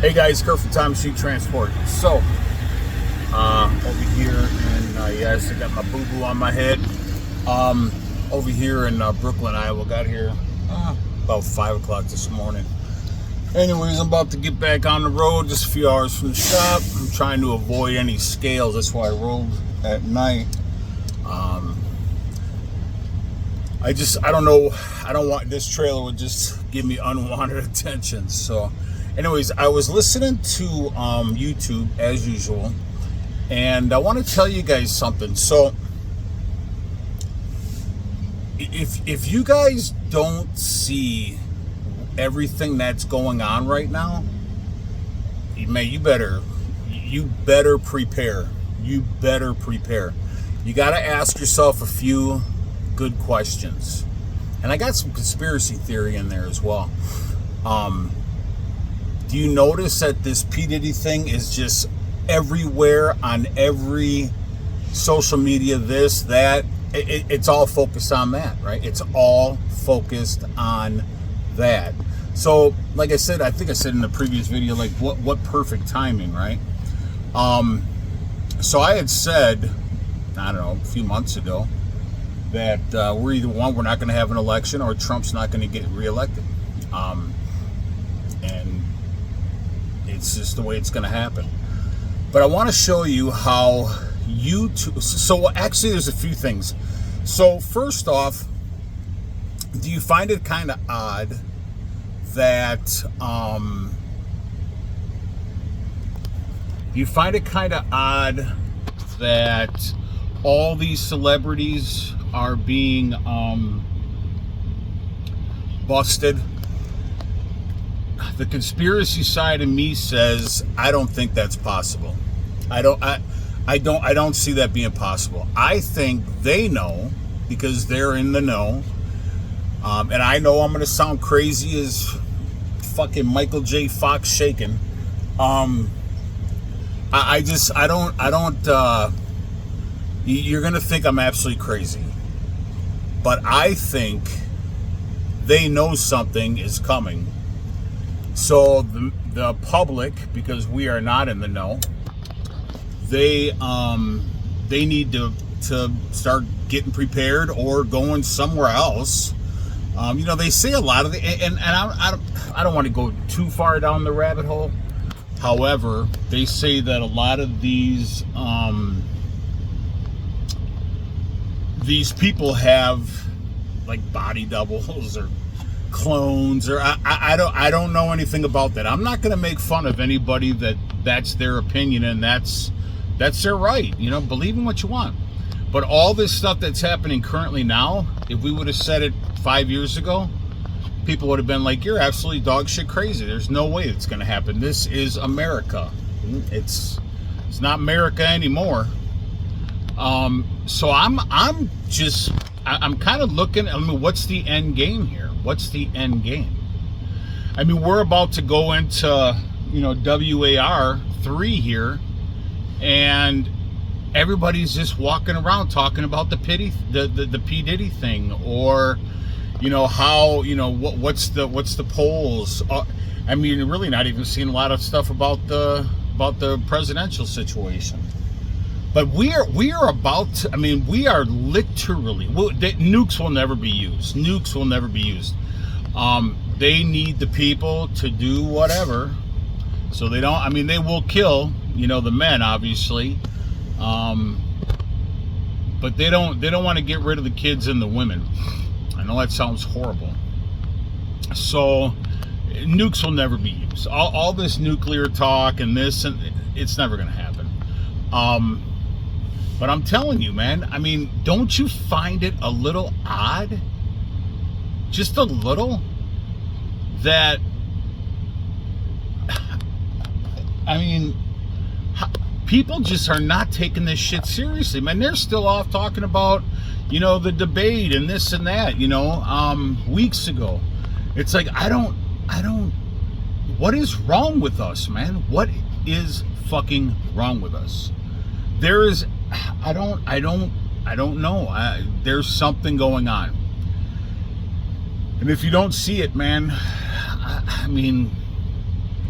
Hey guys, Kurt from Time Sheet Transport. So, over here, and yes, I got my boo-boo on my head. Over here in Brooklyn, Iowa. Got here about 5 o'clock this morning. Anyways, I'm about to get back on the road, just a few hours from the shop. I'm trying to avoid any scales. That's why I rode at night. I don't know. I don't want this trailer would just give me unwanted attention. So, anyways, I was listening to YouTube as usual, and I want to tell you guys something. So, if you guys don't see everything that's going on right now, you better prepare. You better prepare. You got to ask yourself a few good questions, and I got some conspiracy theory in there as well. Do you notice that this P. Diddy thing is just everywhere on every social media, this, that? It's all focused on that, right? It's all focused on that. So, like I said, I think I said in the previous video, like, what perfect timing, right? So I had said, I don't know, a few months ago, that we're not going to have an election, or Trump's not going to get reelected. And it's just the way it's going to happen. But I want to show you how YouTube. So actually, there's a few things. So first off, do you find it kind of odd that all these celebrities are being busted? The conspiracy side of me says I don't think that's possible. I don't see that being possible. I think they know, because they're in the know. And I know I'm gonna sound crazy as fucking Michael J. Fox shaking. You're gonna think I'm absolutely crazy, but I think they know something is coming. So the public, because we are not in the know, they need to start getting prepared or going somewhere else. They say a lot of and I don't want to go too far down the rabbit hole. However, they say that a lot of these people have like body doubles or clones, or I don't know anything about that. I'm not going to make fun of anybody that's their opinion, and that's their right. Believe in what you want. But all this stuff that's happening currently now, if we would have said it 5 years ago, people would have been like, you're absolutely dog shit crazy. There's no way it's going to happen. This is America. It's not America anymore. So I'm kind of looking, what's the end game here? What's the end game? We're about to go into, WAR 3 here, and everybody's just walking around talking about the P. Diddy thing, or, how, what's the polls? Really not even seeing a lot of stuff about the presidential situation. But we are about to, we are literally, nukes will never be used. Nukes will never be used. They need the people to do whatever. So they don't, they will kill, the men, obviously. But they don't want to get rid of the kids and the women. I know that sounds horrible. So nukes will never be used. All this nuclear talk and this, and it's never going to happen. But I'm telling you, man, don't you find it a little odd, just a little, that, people just are not taking this shit seriously, man. They're still off talking about, the debate and this and that, weeks ago. It's like, I don't, what is wrong with us, man? What is fucking wrong with us? There is, I don't know. There's something going on. And if you don't see it, man,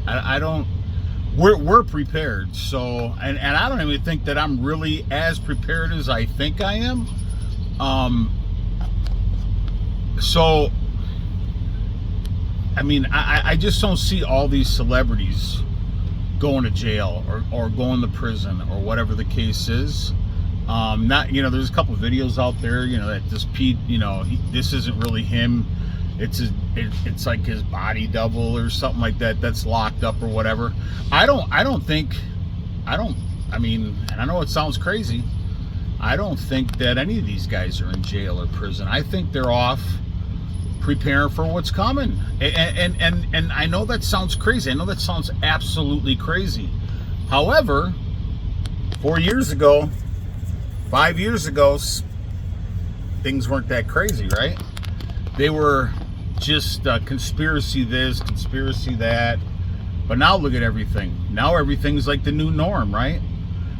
I don't we're prepared. So, and I don't even think that I'm really as prepared as I think I am. So, I mean, I just don't see all these celebrities going to jail or going to prison or whatever the case is. Not, you know, there's a couple of videos out there, you know, that this Pete, you know, this isn't really him. It's like his body double or something like that that's locked up or whatever. I mean, and I know it sounds crazy, I don't think that any of these guys are in jail or prison. I think they're off preparing for what's coming. And I know that sounds crazy. I know that sounds absolutely crazy. However, 4 years ago, 5 years ago, things weren't that crazy, right? They were just conspiracy this, conspiracy that. But now look at everything. Now everything's like the new norm, right?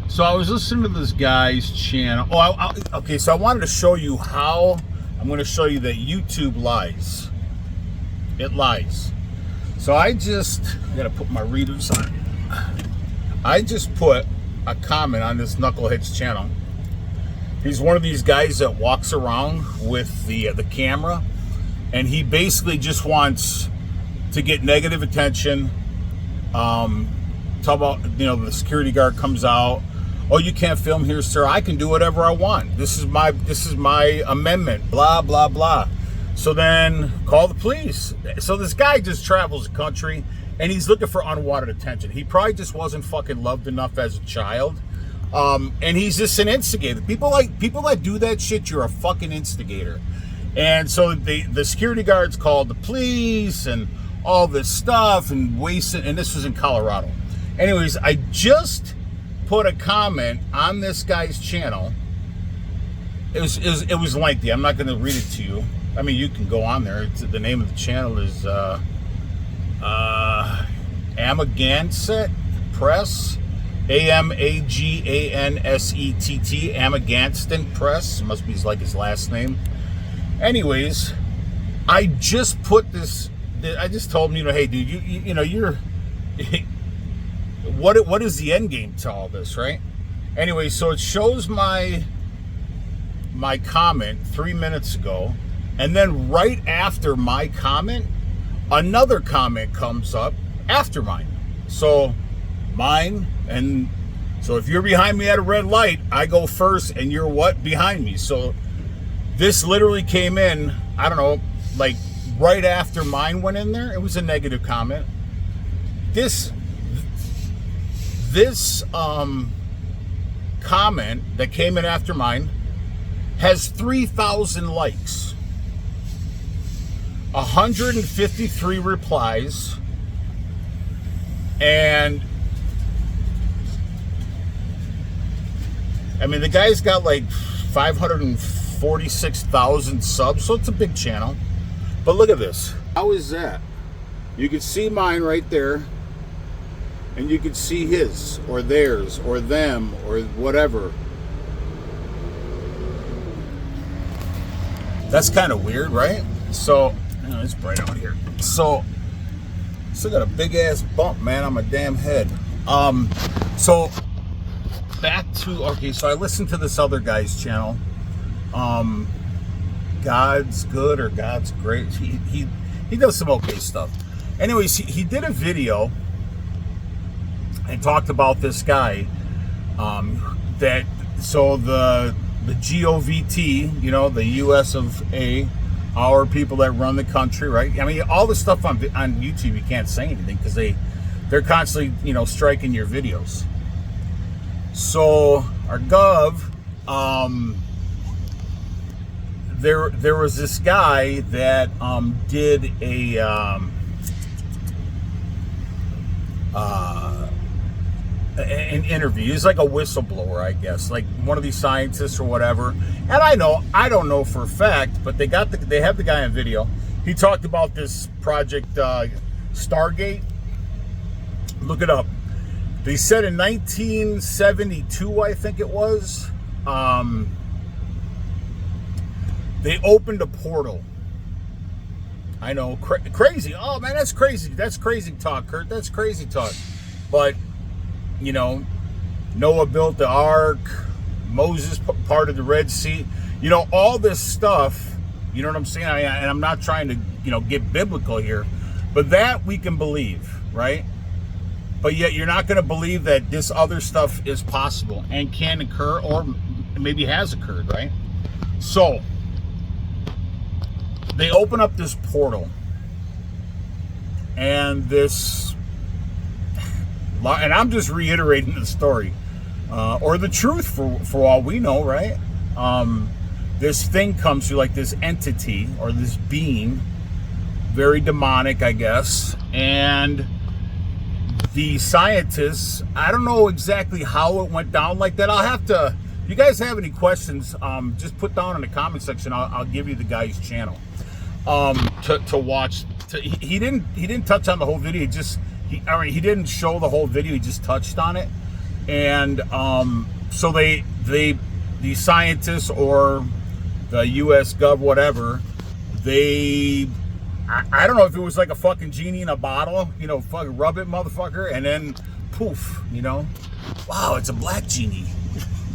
So I was listening to this guy's channel. Okay, so I wanted to show you how I'm going to show you that YouTube lies. It lies. So I got to put my readers on. I just put a comment on this knucklehead's channel. He's one of these guys that walks around with the camera, and he basically just wants to get negative attention. Talk about, you know, the security guard comes out. Oh, you can't film here, sir. I can do whatever I want. This is my amendment. Blah blah blah. So then call the police. So this guy just travels the country and he's looking for unwanted attention. He probably just wasn't fucking loved enough as a child. And he's just an instigator. People that do that shit, you're a fucking instigator. And so the security guards called the police and all this stuff and wasted. And this was in Colorado. Anyways, I just put a comment on this guy's channel. It was lengthy. I'm not going to read it to you. I mean, you can go on there. The name of the channel is Amagansett Press. AMAGANSETT, Amagansett Press. Must be like his last name. Anyways, I just put this. I just told him, you know, hey, dude, you know, you're. What is the end game to all this, right? Anyway, so it shows my comment 3 minutes ago, and then right after my comment, another comment comes up after mine. So mine, and so if you're behind me at a red light, I go first, and you're what? Behind me. So this literally came in, I don't know, like right after mine went in there. It was a negative comment. This comment that came in after mine has 3,000 likes, 153 replies, and I mean, the guy's got like 546,000 subs, so it's a big channel. But look at this. How is that? You can see mine right there, and you can see his or theirs or them or whatever. That's kind of weird, right? So, you know, it's bright out here. So, still got a big ass bump, man, on my damn head. So back to, okay, so I listened to this other guy's channel. God's Good or God's Great. He does some okay stuff. Anyways, he did a video and talked about this guy, that, so the GOVT, you know, the US of A, our people that run the country, right? I mean, all the stuff on YouTube, you can't say anything because they're constantly, you know, striking your videos. So our gov, there was this guy that did an interview. He's like a whistleblower, I guess, like one of these scientists or whatever. And I don't know for a fact, but they have the guy on video. He talked about this project Stargate. Look it up. They said in 1972, I think it was, they opened a portal. I know, crazy. Oh man, that's crazy. That's crazy talk, Kurt. That's crazy talk. But, you know, Noah built the ark, Moses parted the Red Sea, you know, all this stuff, you know what I'm saying? And I'm not trying to, you know, get biblical here, but that we can believe, right? But yet you're not going to believe that this other stuff is possible and can occur, or maybe has occurred, right? So they open up this portal, and and I'm just reiterating the story, or the truth for all we know, right? This thing comes through, like this entity or this being, very demonic, I guess, and the scientists, I don't know exactly how it went down like that. I'll have to, if you guys have any questions, just put down in the comment section. I'll give you the guy's channel to watch. He didn't touch on the whole video. He didn't show the whole video. He just touched on it. And so the scientists or the U.S. Gov, whatever, I don't know if it was like a fucking genie in a bottle, you know, fucking rub it, motherfucker, and then poof, you know, wow, it's a black genie.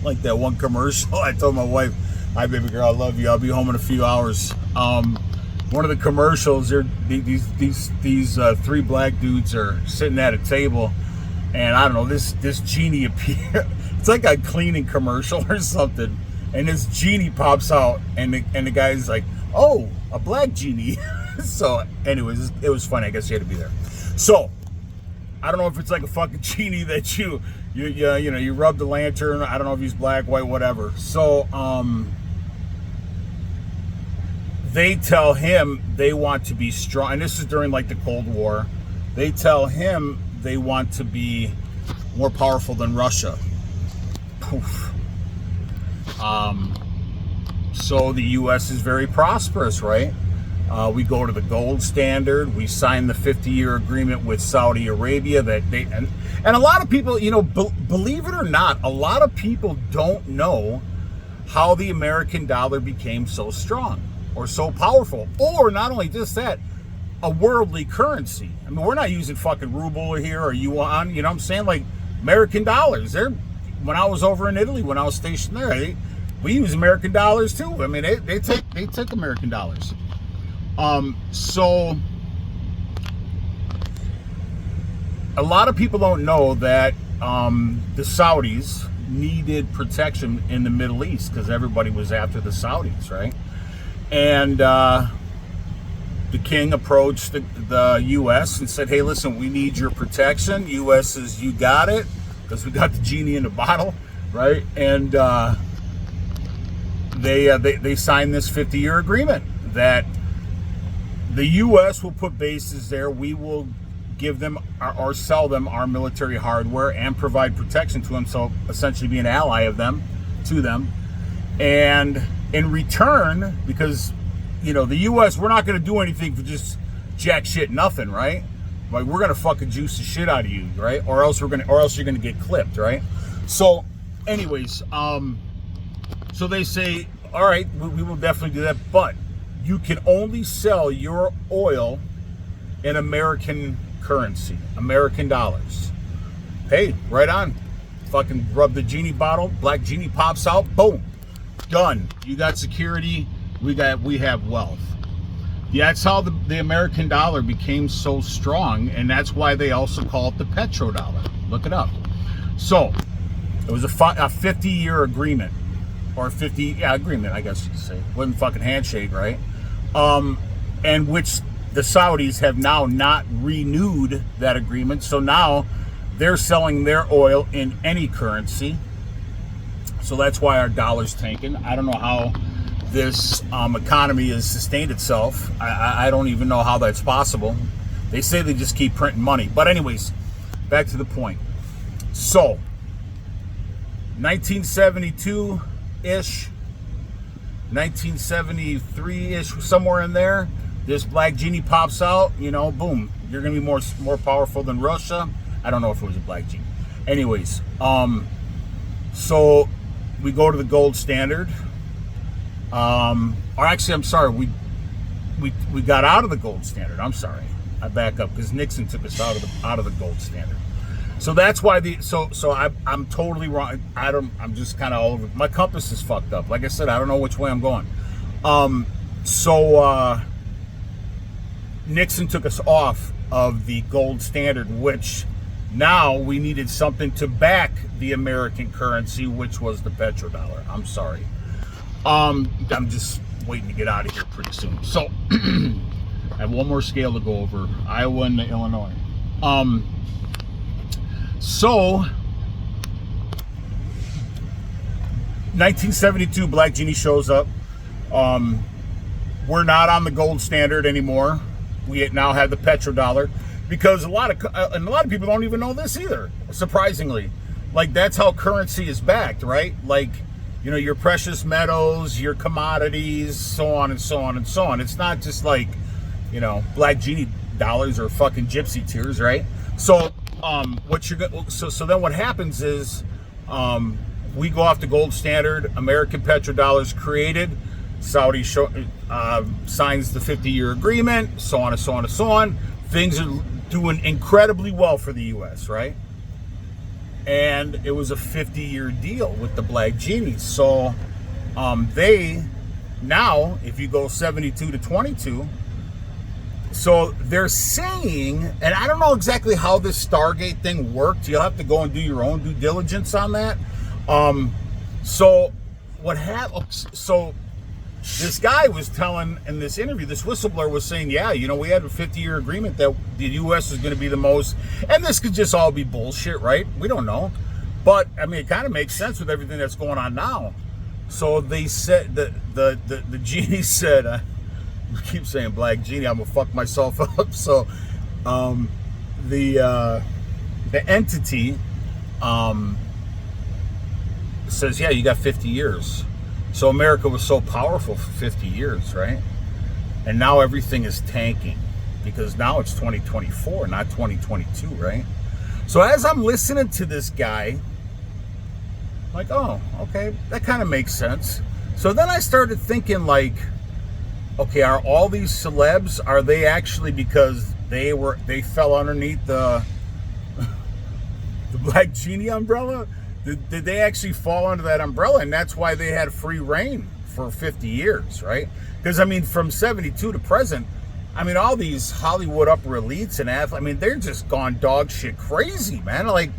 Like that one commercial. I told my wife, "Hi, baby girl, I love you. I'll be home in a few hours." One of the commercials, these three black dudes are sitting at a table, and I don't know, this genie appears. It's like a cleaning commercial or something, and this genie pops out, and the guy's like, "Oh, a black genie." So, anyways, it was funny. I guess you had to be there. So, I don't know if it's like a fucking genie that you rub the lantern. I don't know if he's black, white, whatever. So, they tell him they want to be strong, and this is during like the Cold War. They tell him they want to be more powerful than Russia. Poof. So the U.S. is very prosperous, right? We go to the gold standard. We sign the 50-year agreement with Saudi Arabia and a lot of people, you know, believe it or not, a lot of people don't know how the American dollar became so strong or so powerful, or not only just that, a worldly currency. I mean, we're not using fucking ruble here or yuan, you know what I'm saying? Like American dollars. When I was over in Italy, when I was stationed there, we use American dollars too. I mean, they take American dollars. So a lot of people don't know that the Saudis needed protection in the Middle East because everybody was after the Saudis, right? And the king approached the U.S. and said, "Hey, listen, we need your protection." U.S. says, "You got it," because we got the genie in the bottle, right? And they signed this 50-year agreement that the U.S. will put bases there. We will give them or sell them our military hardware and provide protection to them. So essentially be an ally of them, to them. And in return, because, you know, the U.S., we're not going to do anything for just jack shit nothing, right? Like, we're going to fucking juice the shit out of you, right? Or else you're going to get clipped, right? So anyways, so they say, all right, we will definitely do that, but you can only sell your oil in American currency, American dollars. Hey, right on. Fucking rub the genie bottle, black genie pops out, boom, done. You got security, we have wealth. Yeah, that's how the American dollar became so strong, and that's why they also call it the petrodollar. Look it up. So it was a 50-year agreement, or agreement, I guess you could say. Wasn't fucking handshake, right? And which the Saudis have now not renewed that agreement. So now they're selling their oil in any currency. So that's why our dollar's tanking. I don't know how this economy has sustained itself. I don't even know how that's possible. They say they just keep printing money. But anyways, back to the point. So 1972-ish, 1973-ish, somewhere in there, this black genie pops out, you know, boom, you're gonna be more powerful than Russia. I don't know if it was a black genie. Anyways, so we go to the gold standard. Or actually, I'm sorry, we got out of the gold standard. I'm sorry, I back up because Nixon took us out of the gold standard. So that's why I'm totally wrong. I'm just kind of all over. My compass is fucked up. Like I said, I don't know which way I'm going. Nixon took us off of the gold standard, which now we needed something to back the American currency, which was the petrodollar. I'm sorry. I'm just waiting to get out of here pretty soon. So I have one more scale to go over, Iowa and Illinois. So 1972, Black Genie shows up. We're not on the gold standard anymore. We now have the petrodollar, because a lot of people don't even know this either, surprisingly. Like, that's how currency is backed, right? Like, you know, your precious metals, your commodities, so on and so on and so on. It's not just like, you know, Black Genie dollars or fucking gypsy tears, right? So so then what happens is we go off the gold standard. American petrodollars created. Saudi signs the 50-year agreement, so on and so on and so on. Things are doing incredibly well for the U.S., right? And it was a 50-year deal with the Black Genies. So they now, if you go 72 to 22, so they're saying, and I don't know exactly how this Stargate thing worked. You'll have to go and do your own due diligence on that. So what happened? So this guy was telling in this interview, this whistleblower was saying, yeah, you know, we had a 50-year agreement that the U.S. was going to be the most, and this could just all be bullshit, right? We don't know. But, I mean, it kind of makes sense with everything that's going on now. So they said, the genie said, I keep saying Black Genie, I'm going to fuck myself up. So the entity says, yeah, you got 50 years. So America was so powerful for 50 years, right? And now everything is tanking, because now it's 2024, not 2022, right? So as I'm listening to this guy, I'm like, oh, okay, that kind of makes sense. So then I started thinking, like, okay, are all these celebs, are they actually because they fell underneath the Black Genie umbrella? Did they actually fall under that umbrella, and that's why they had free reign for 50 years, right? Because, I mean, from 72 to present, I mean, all these Hollywood upper elites and athletes, I mean, they're just gone dog shit crazy, man. Like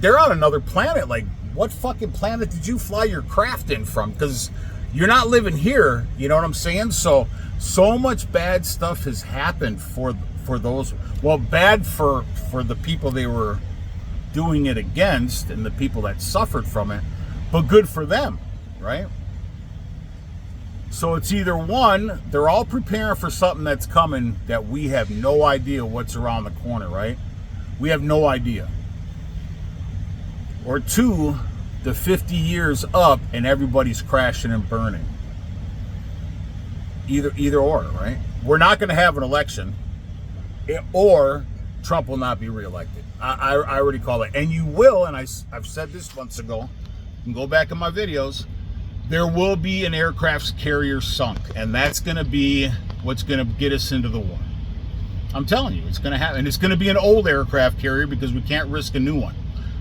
they're on another planet. Like, what fucking planet did you fly your craft in from? Because you're not living here, you know what I'm saying? So much bad stuff has happened for those, well, bad for the people they were doing it against and the people that suffered from it, but good for them, right? So it's either one, they're all preparing for something that's coming that we have no idea what's around the corner, right? We have no idea. Or two, the 50 years up and everybody's crashing and burning. Either or, right? We're not going to have an election, or Trump will not be reelected. I already call it. And you will, and I've said this months ago, you can go back in my videos, there will be an aircraft carrier sunk, and that's going to be what's going to get us into the war. I'm telling you, it's going to happen. And it's going to be an old aircraft carrier, because we can't risk a new one.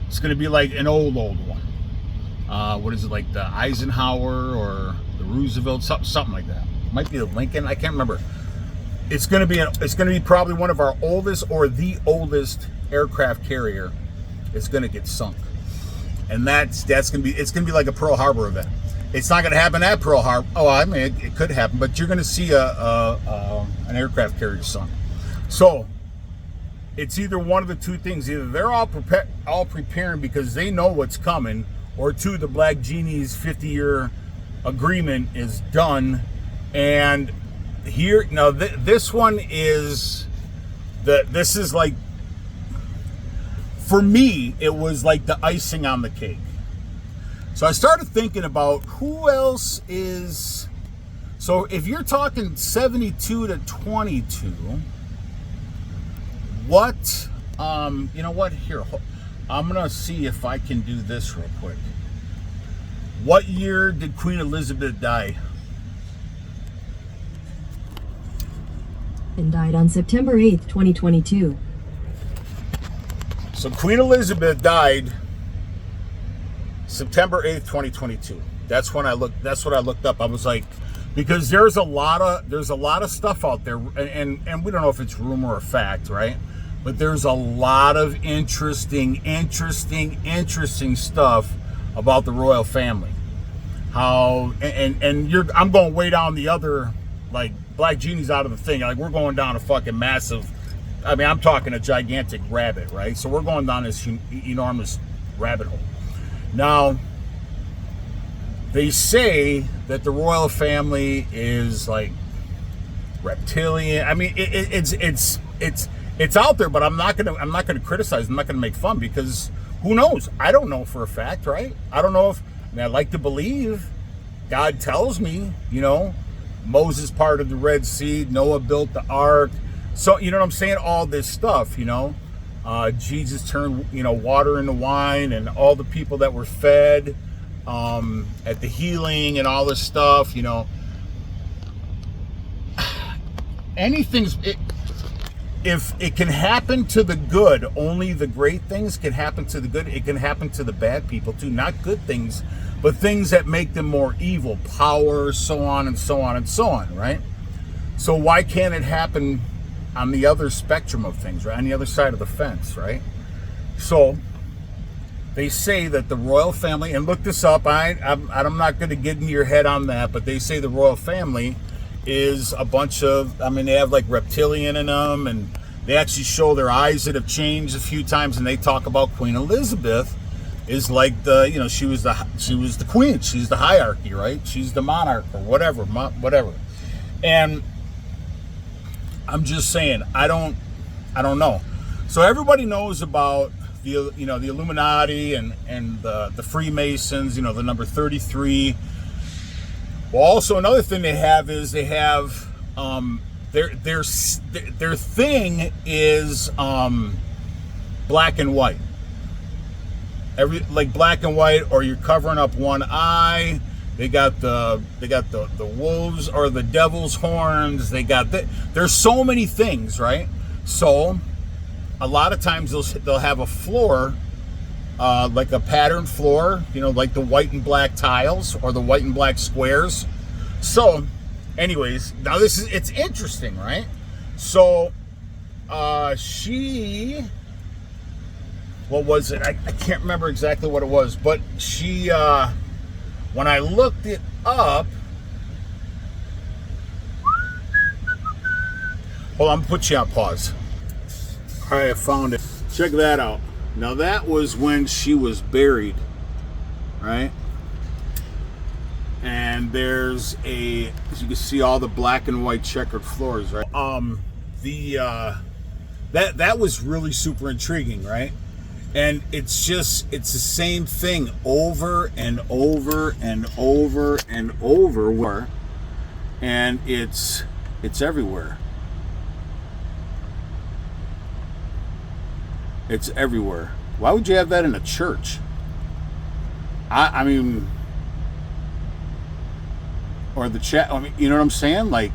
It's going to be like an old one. What is it, like the Eisenhower or the Roosevelt, something like that. It might be the Lincoln, I can't remember. It's going to be probably one of our oldest, or the oldest aircraft carrier is going to get sunk. And it's going to be like a Pearl Harbor event. It's not going to happen at Pearl Harbor. Oh, I mean, it could happen, but you're going to see an aircraft carrier sunk. So it's either one of the two things. Either they're all preparing because they know what's coming, or two, the Black Genie's 50-year agreement is done. And here, now this one is this is like, for me, it was like the icing on the cake. So I started thinking about who else is, so if you're talking 72 to 22, what, you know what, here, I'm going to see if I can do this real quick. What year did Queen Elizabeth die? And died on September 8th, 2022. So Queen Elizabeth died September 8th, 2022. That's what I looked up. I was like, because there's a lot of stuff out there, and we don't know if it's rumor or fact, right? But there's a lot of interesting stuff about the royal family. How I'm going way down the other, like, Black Genie's out of the thing. Like, we're going down a fucking massive, I mean, I'm talking a gigantic rabbit, right? So we're going down this enormous rabbit hole. Now, they say that the royal family is like reptilian. I mean, it's out there, but I'm not gonna criticize. I'm not gonna make fun, because who knows? I don't know for a fact, right? I don't know if. I mean, I like to believe. God tells me, Moses parted the Red Sea, Noah built the ark. So, you know what I'm saying? All this stuff, Jesus turned, water into wine, and all the people that were fed at the healing and all this stuff, if it can happen to the good, only the great things can happen to the good. It can happen to the bad people too, not good things, but things that make them more evil, power, so on and so on and so on, right? So why can't it happen on the other spectrum of things, right? On the other side of the fence, right? So they say that the royal family, and look this up, I'm not going to get in your head on that, but they say the royal family is a bunch of, I mean, they have like reptilian in them, and they actually show their eyes that have changed a few times, and they talk about Queen Elizabeth is like the, she was the queen, she's the hierarchy, right? She's the monarch or whatever. And I'm just saying, I don't know. So everybody knows about the Illuminati and the Freemasons, the number 33. Well, also another thing they have their thing is black and white. Like black and white, or you're covering up one eye. They got the wolves or the devil's horns. There's so many things, right? So a lot of times they'll have a floor, like a patterned floor, like the white and black tiles or the white and black squares. So anyways, now it's interesting, right? So what was it? I can't remember exactly what it was, but she, when I looked it up, hold on, I'm put you on pause. All right, I found it. Check that out. Now that was when she was buried, right? And there's as you can see, all the black and white checkered floors, right? That was really super intriguing, right? And it's the same thing over and over and over and over, and it's everywhere. It's everywhere. Why would you have that in a church? I mean, or the chat. I mean, you know what I'm saying? Like,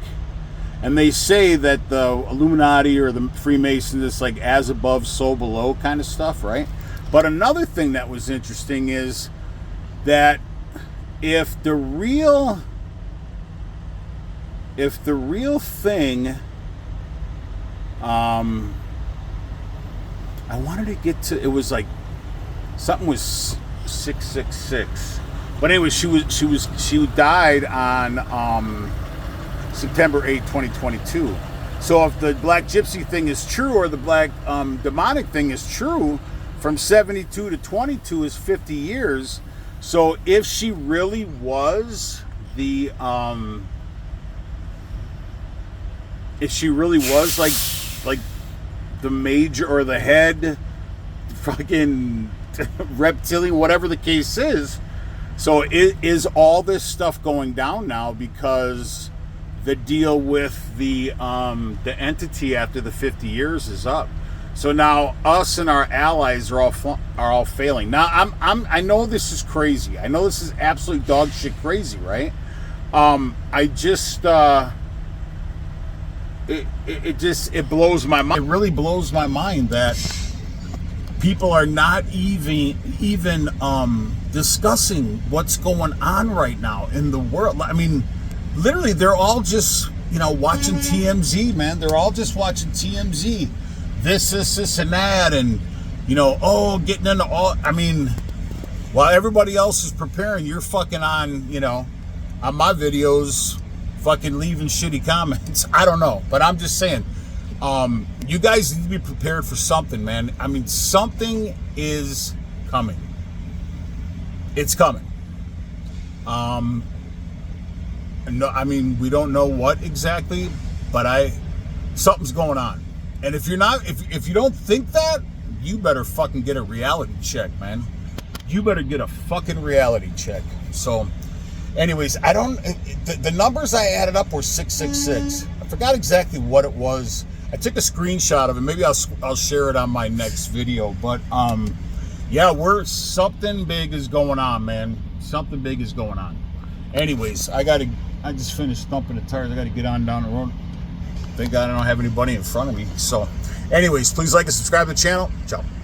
and they say that the Illuminati or the Freemasons is like as above, so below kind of stuff, right? But another thing that was interesting is that if the real thing, I wanted to get to, it was like something was 666, but anyway, she died on September 8th, 2022. So if the Black Gypsy thing is true, or the Black demonic thing is true, from 72 to 22 is 50 years. So if she really was the like the major or the head fucking reptilian, whatever the case is, so is all this stuff going down now because the deal with the entity after the 50 years is up? So now us and our allies are all failing. Now I know this is crazy. I know this is absolutely dog shit crazy, right? I just it blows my mind. It really blows my mind that people are not even discussing what's going on right now in the world. I mean, literally, they're all just, watching TMZ, man. They're all just watching TMZ. This, and that, and, getting into all, I mean, while everybody else is preparing, you're fucking on my videos, fucking leaving shitty comments. I don't know, but I'm just saying, you guys need to be prepared for something, man. I mean, something is coming. It's coming. No, I mean, we don't know what exactly, but something's going on. And if you don't think that, you better fucking get a reality check, man. You better get a fucking reality check. So, anyways, the numbers I added up were 666. I forgot exactly what it was. I took a screenshot of it. Maybe I'll share it on my next video. But yeah, something big is going on, man. Something big is going on. Anyways, I just finished thumping the tires. I gotta get on down the road. Thank God I don't have anybody in front of me. So, anyways, please like and subscribe to the channel. Ciao.